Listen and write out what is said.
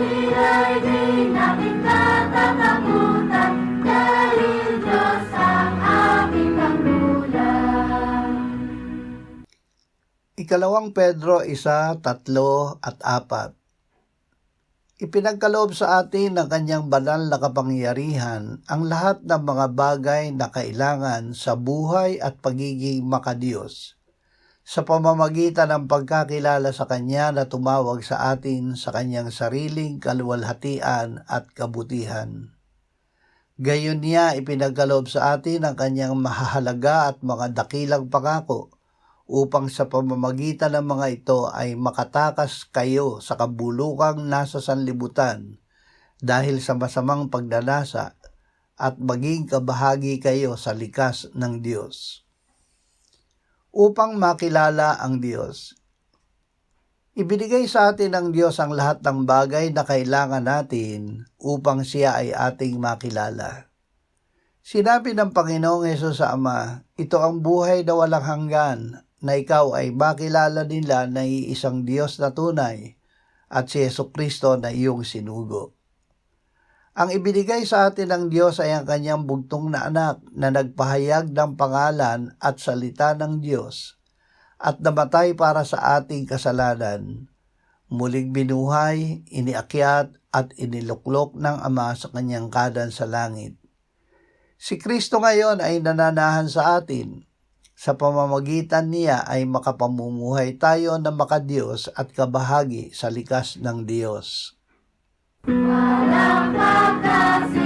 sila'y di namin katatakutan, dahil Diyos ang aming pagmulan. Ikalawang Pedro 1:3-4. Ipinagkaloob sa atin ng kanyang banal na kapangyarihan ang lahat ng mga bagay na kailangan sa buhay at pagiging makadiyos, sa pamamagitan ng pagkakilala sa Kanya na tumawag sa atin sa Kanyang sariling kaluwalhatian at kabutihan. Gayon niya ipinagkaloob sa atin ang Kanyang mahahalaga at mga dakilang pangako, upang sa pamamagitan ng mga ito ay makatakas kayo sa kabulukang nasa sanlibutan dahil sa masamang pagdanasa at maging kabahagi kayo sa likas ng Diyos. Upang makilala ang Diyos. Ibinigay sa atin ng Diyos ang lahat ng bagay na kailangan natin upang Siya ay ating makilala. Sinabi ng Panginoong Hesus sa Ama, ito ang buhay na walang hanggan, na ikaw ay makilala nila na iisang Diyos na tunay at si Jesucristo na iyong sinugo. Ang ibinigay sa atin ng Diyos ay ang kanyang bugtong na anak na nagpahayag ng pangalan at salita ng Diyos at namatay para sa ating kasalanan. Muling binuhay, iniakyat at iniluklok ng Ama sa kanyang kanan sa langit. Si Kristo ngayon ay nananahan sa atin. Sa pamamagitan niya ay makapamumuhay tayo na makadiyos at kabahagi sa likas ng Diyos. Walang pagkasila.